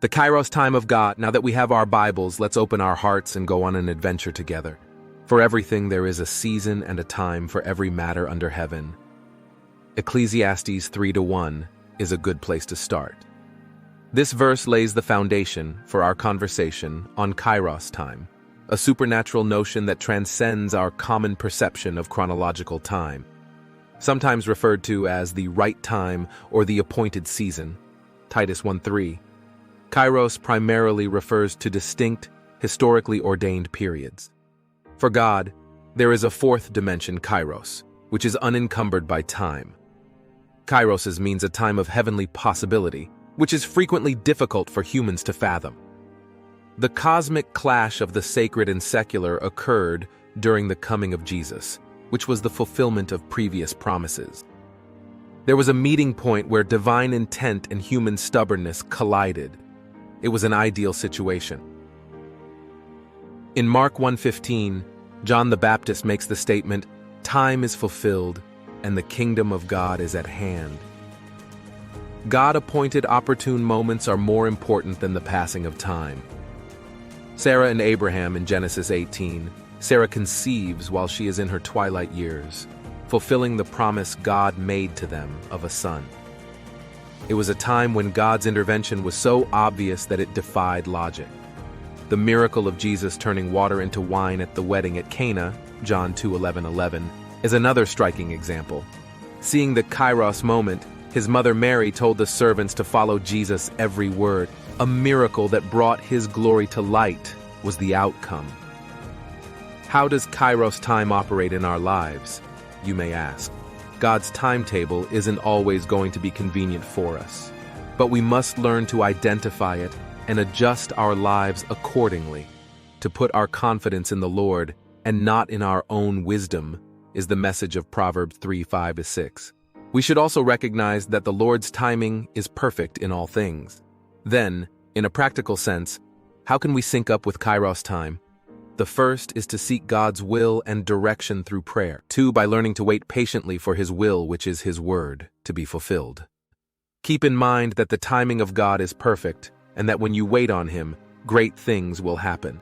The Kairos time of God. Now that we have our Bibles, let's open our hearts and go on an adventure together. For everything there is a season and a time for every matter under heaven. Ecclesiastes 3:1 is a good place to start. This verse lays the foundation for our conversation on Kairos time, a supernatural notion that transcends our common perception of chronological time, sometimes referred to as the right time or the appointed season. Titus 1:3. Kairos primarily refers to distinct, historically ordained periods. For God, there is a fourth dimension, Kairos, which is unencumbered by time. Kairos means a time of heavenly possibility, which is frequently difficult for humans to fathom. The cosmic clash of the sacred and secular occurred during the coming of Jesus, which was the fulfillment of previous promises. There was a meeting point where divine intent and human stubbornness collided. It was an ideal situation. In Mark 1:15, John the Baptist makes the statement, "Time is fulfilled, and the kingdom of God is at hand." God-appointed opportune moments are more important than the passing of time. Sarah and Abraham in Genesis 18, Sarah conceives while she is in her twilight years, fulfilling the promise God made to them of a son. It was a time when God's intervention was so obvious that it defied logic. The miracle of Jesus turning water into wine at the wedding at Cana, John 2:11, is another striking example. Seeing the Kairos moment, his mother Mary told the servants to follow Jesus' every word. A miracle that brought his glory to light was the outcome. How does Kairos time operate in our lives, you may ask? God's timetable isn't always going to be convenient for us, but we must learn to identify it and adjust our lives accordingly. To put our confidence in the Lord and not in our own wisdom is the message of Proverbs 3:5-6. We should also recognize that the Lord's timing is perfect in all things. Then, in a practical sense, how can we sync up with Kairos time? The first is to seek God's will and direction through prayer. 2, by learning to wait patiently for His will, which is His word, to be fulfilled. Keep in mind that the timing of God is perfect, and that when you wait on Him, great things will happen.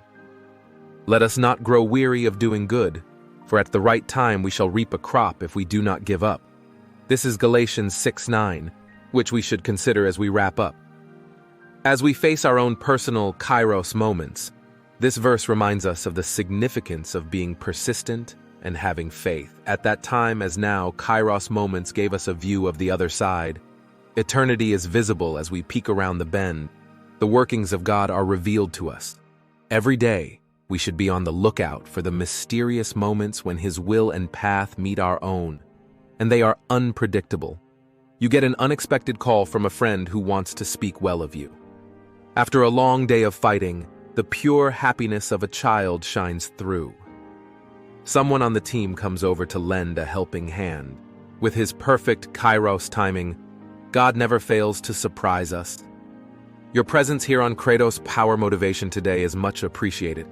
Let us not grow weary of doing good, for at the right time we shall reap a crop if we do not give up. This is Galatians 6:9, which we should consider as we wrap up. As we face our own personal Kairos moments, this verse reminds us of the significance of being persistent and having faith. At that time as now, Kairos moments gave us a view of the other side. Eternity is visible as we peek around the bend. The workings of God are revealed to us. Every day, we should be on the lookout for the mysterious moments when His will and path meet our own. And they are unpredictable. You get an unexpected call from a friend who wants to speak well of you. After a long day of fighting, the pure happiness of a child shines through. Someone on the team comes over to lend a helping hand. With His perfect Kairos timing, God never fails to surprise us. Your presence here on Kratos Power Motivation today is much appreciated.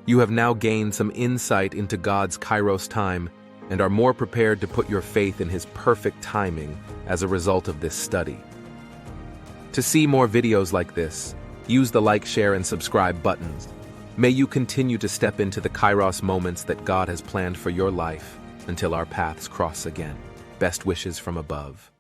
You have now gained some insight into God's Kairos time and are more prepared to put your faith in His perfect timing as a result of this study. To see more videos like this, use the like, share, and subscribe buttons. May you continue to step into the Kairos moments that God has planned for your life until our paths cross again. Best wishes from above.